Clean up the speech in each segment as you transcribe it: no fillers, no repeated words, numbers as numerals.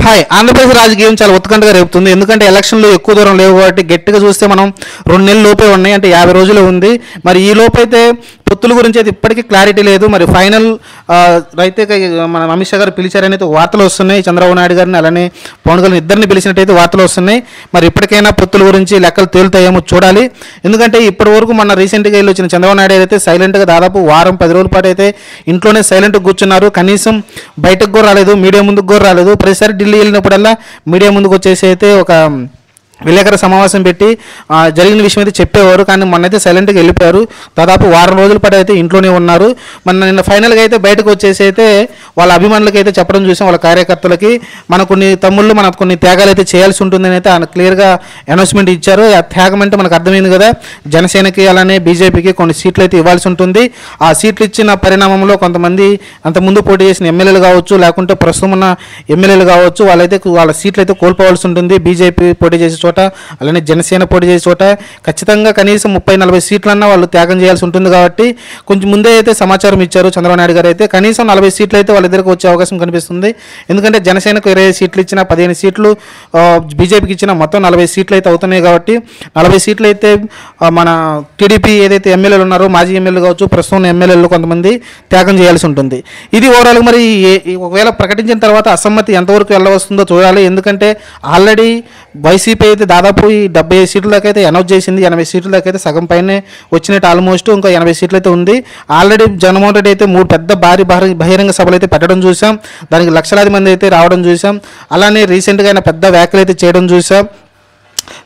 Hi. Andhra Pradesh రాజకీయం చాలా ఉత్కంఠగా రేపుతుంది. ఎందుకంటే ఎలక్షన్లు ఎక్కువ దూరం లేవు కాబట్టి గట్టిగా చూస్తే మనం 2 నెలల లోపే ఉన్నాయి, అంటే 50 రోజులు ఉంది. మరి ఈ లోపైతే పొత్తుల గురించి అయితే ఇప్పటికీ క్లారిటీ లేదు. మరి ఫైనల్ అయితే మన అమిత్ షా గారు పిలిచారని అయితే వార్తలు వస్తున్నాయి. చంద్రబాబు నాయుడు గారిని అలానే పవన్ కళ్యాణ్ ఇద్దరిని పిలిచినట్టయితే వార్తలు వస్తున్నాయి. మరి ఇప్పటికైనా పొత్తుల గురించి లెక్కలు తేలుతాయేమో చూడాలి. ఎందుకంటే ఇప్పటి వరకు మన రీసెంట్గా వెళ్ళి వచ్చిన చంద్రబాబు నాయుడు అయితే సైలెంట్గా దాదాపు వారం 10 రోజుల పాటు అయితే ఇంట్లోనే సైలెంట్గా కూర్చున్నారు. కనీసం బయటకు కూడా రాలేదు, మీడియా ముందుకు కూడా రాలేదు. ప్రతిసారి ఢిల్లీ వెళ్ళినప్పుడల్లా మీడియా ముందుకు వచ్చేసి అయితే ఒక విలేకరుల సమావేశం పెట్టి జరిగిన విషయం అయితే చెప్పేవారు. కానీ మొన్నైతే సైలెంట్గా వెళ్ళిపోయారు. దాదాపు వారం రోజుల పాటు అయితే ఇంట్లోనే ఉన్నారు. నిన్న ఫైనల్గా అయితే బయటకు వచ్చేసి అయితే వాళ్ళ అభిమానులకి అయితే చెప్పడం చూసాం, వాళ్ళ కార్యకర్తలకి మన కొన్ని తమ్ముళ్ళు మన కొన్ని త్యాగాలు అయితే చేయాల్సి ఉంటుందని అయితే ఆయన క్లియర్గా అనౌన్స్మెంట్ ఇచ్చారు. ఆ త్యాగం అంటే మనకు అర్థమైంది కదా, జనసేనకి అలానే బీజేపీకి కొన్ని సీట్లు అయితే ఇవ్వాల్సి ఉంటుంది. ఆ సీట్లు ఇచ్చిన పరిణామంలో కొంతమంది అంతకుముందు పోటీ చేసిన ఎమ్మెల్యేలు కావచ్చు, లేకుంటే ప్రస్తుతం ఉన్న ఎమ్మెల్యేలు కావచ్చు, వాళ్ళ సీట్లు అయితే కోల్పోవాల్సి ఉంటుంది. బీజేపీ పోటీ చేసే చోట అలానే జనసేన పోటీ చేసే చోట ఖచ్చితంగా కనీసం 30-40 సీట్లన్నా వాళ్ళు త్యాగం చేయాల్సి ఉంటుంది. కాబట్టి కొంచెం ముందే అయితే సమాచారం ఇచ్చారు చంద్రబాబు నాయుడు గారు అయితే. కనీసం 40 సీట్లు అయితే వాళ్ళిద్దరికి వచ్చే అవకాశం కనిపిస్తుంది. ఎందుకంటే జనసేనకు 20 సీట్లు ఇచ్చిన 15 సీట్లు బీజేపీకి ఇచ్చిన మొత్తం 40 సీట్లు అయితే అవుతున్నాయి. కాబట్టి 40 సీట్లు అయితే మన టీడీపీ ఏదైతే ఎమ్మెల్యేలు ఉన్నారో, మాజీ ఎమ్మెల్యేలు కావచ్చు, ప్రస్తుతం ఎమ్మెల్యేలు కొంతమంది త్యాగం చేయాల్సి ఉంటుంది. ఇది ఓవరాల్గా మరి ఒకవేళ ప్రకటించిన తర్వాత అసమ్మతి ఎంతవరకు వెళ్ళవస్తుందో చూడాలి. ఎందుకంటే ఆల్రెడీ వైసీపీ అయితే దాదాపు ఈ 75 సీట్ల దాకా అయితే అనౌన్స్ చేసింది. 80 సీట్ల దాకా అయితే సగం పైనే వచ్చినట్టు, ఆల్మోస్ట్ ఇంకా 80 సీట్లు అయితే ఉంది. ఆల్రెడీ జగన్మోహన్ రెడ్డి అయితే 3 పెద్ద బహిరంగ సభలు అయితే పెట్టడం చూసాం. దానికి లక్షలాది మంది అయితే రావడం చూసాం. అలానే రీసెంట్గా ఆయన పెద్ద వ్యాఖ్యలు అయితే చేయడం చూసాం.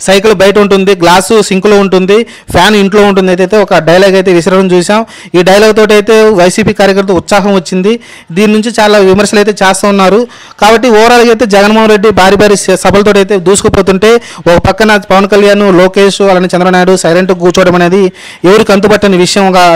సైకిల్ బయట ఉంటుంది, గ్లాసు సింకులో ఉంటుంది, ఫ్యాన్ ఇంట్లో ఉంటుంది అయితే ఒక డైలాగ్ అయితే విసరడం చూసాం. ఈ డైలాగ్ తోటి అయితే వైసీపీ కార్యకర్తలు ఉత్సాహం వచ్చింది. దీని నుంచి చాలా విమర్శలు అయితే చేస్తూ ఉన్నారు. కాబట్టి ఓవరాల్గా అయితే జగన్మోహన్ రెడ్డి భారీ సభలతో అయితే దూసుకుపోతుంటే ఒక పక్కన పవన్ కళ్యాణ్, లోకేష్ అలానే చంద్రబాబు నాయుడు సైలెంట్గా కూర్చోవడం అనేది ఎవరికి అంతుపట్టని విషయంగా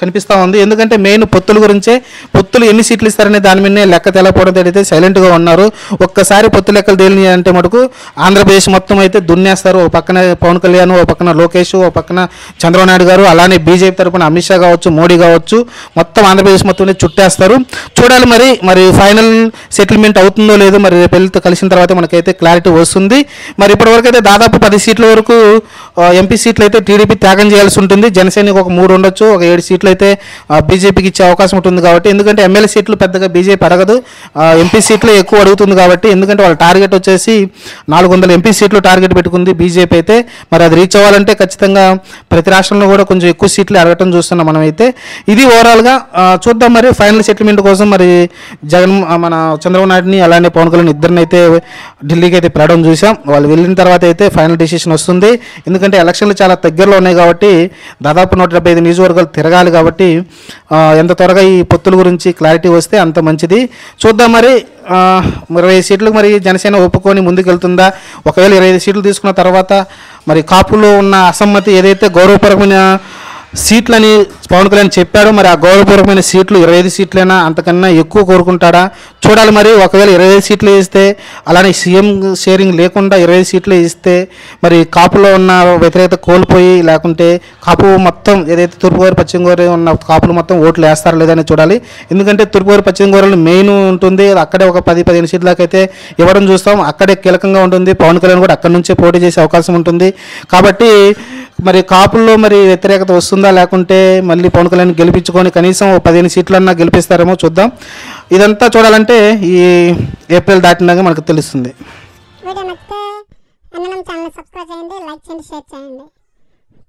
కనిపిస్తూ ఉంది. ఎందుకంటే మెయిన్ పొత్తుల గురించే, పొత్తులు ఎన్ని సీట్లు ఇస్తారనే దాని మీదనే లెక్క తెలపడంతో అయితే సైలెంట్గా ఉన్నారు. ఒక్కసారి పొత్తు లెక్కలు తేలిని అంటే మటుకు ఆంధ్రప్రదేశ్ మొత్తం అయితే దున్నేస్తారు. ఒక పక్కన పవన్ కళ్యాణ్, ఒక పక్కన లోకేష్, ఒక పక్కన చంద్రబాబు నాయుడు గారు, అలానే బీజేపీ తరఫున అమిత్ షా కావచ్చు, మోడీ కావచ్చు, మొత్తం ఆంధ్రప్రదేశ్ మొత్తం చుట్టేస్తారు. చూడాలి మరి ఫైనల్ సెటిల్మెంట్ అవుతుందో లేదో మరి రేపు వెళ్తే కలిసిన తర్వాత మనకైతే క్లారిటీ వస్తుంది. మరి ఇప్పటివరకు అయితే దాదాపు 10 సీట్ల వరకు ఎంపీ సీట్లు అయితే టీడీపీ త్యాగం చేయాల్సి ఉంటుంది. జనసేనకి ఒక 3 ఉండొచ్చు, ఒక 7 సీట్లు అయితే బీజేపీకి ఇచ్చే అవకాశం ఉంటుంది. కాబట్టి ఎందుకంటే ఎమ్మెల్యే సీట్లు పెద్దగా బీజేపీ అడగదు, ఎంపీ సీట్లు ఎక్కువ అడుగుతుంది. కాబట్టి ఎందుకంటే వాళ్ళ టార్గెట్ వచ్చేసి 400 ఎంపీ సీట్లు టార్గెట్ పెట్టుకుంది బీజేపీ అయితే. మరి అది రీచ్ అవ్వాలంటే ఖచ్చితంగా ప్రతి రాష్ట్రంలో కూడా కొంచెం ఎక్కువ సీట్లు అడగటం చూస్తున్నాం మనం అయితే. ఇది ఓవరాల్గా చూద్దాం. మరి ఫైనల్ సెటిల్మెంట్ కోసం మరి మన చంద్రబాబు నాయుడిని అలానే పవన్ కళ్యాణ్ ఇద్దరిని అయితే ఢిల్లీకి అయితే పెరగడం చూసాం. వాళ్ళు వెళ్ళిన తర్వాత అయితే ఫైనల్ డిసిషన్ వస్తుంది. ఎందుకంటే ఎలక్షన్లు చాలా దగ్గరలో ఉన్నాయి కాబట్టి దాదాపు 175 నియోజకవర్గాలు తిరగాలి. కాబట్టి ఎంత త్వరగా ఈ పొత్తుల గురించి క్లారిటీ వస్తే అంత మంచిది. చూద్దాం. మరి 20 సీట్లకు మరి జనసేన ఒప్పుకొని ముందుకెళ్తుందా? ఒకవేళ 25 సీట్లు తీసుకున్న తర్వాత మరి కాపులో ఉన్న అసమ్మతి ఏదైతే గౌరవపరమైన సీట్లని పవన్ కళ్యాణ్ చెప్పాడు, మరి ఆ గౌరవపూర్వకమైన సీట్లు 25 సీట్లైనా అంతకన్నా ఎక్కువ కోరుకుంటాడా చూడాలి. మరి ఒకవేళ 25 సీట్లు ఇస్తే, అలానే సీఎం షేరింగ్ లేకుండా 25 సీట్లు ఇస్తే మరి కాపులో ఉన్న వ్యతిరేకత కోల్పోయి, లేకుంటే కాపు మొత్తం ఏదైతే తూర్పుగోదావరి, పశ్చిమ గోదావరి ఉన్న కాపులు మొత్తం ఓట్లు వేస్తారా లేదని చూడాలి. ఎందుకంటే తూర్పుగోదావరి, పశ్చిమ గోదావరిలో మెయిన్ ఉంటుంది. అక్కడే ఒక 10-15 సీట్ల దాకా అయితే ఇవ్వడం చూస్తాం. అక్కడే కీలకంగా ఉంటుంది. పవన్ కళ్యాణ్ కూడా అక్కడి నుంచే పోటీ చేసే అవకాశం ఉంటుంది. కాబట్టి మరి కాపుల్లో మరి వ్యతిరేకత వస్తుందా, లేకుంటే మళ్ళీ పవన్ కళ్యాణ్ గెలిపించుకొని కనీసం 15 సీట్లన్నా గెలిపిస్తారేమో చూద్దాం. ఇదంతా చూడాలంటే ఈ ఏప్రిల్ దాటినాక మనకు తెలుస్తుంది. వీడియో నచ్చితే ఛానల్ సబ్స్క్రైబ్ చేయండి, లైక్ చేయండి, షేర్ చేయండి.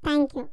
Thank you.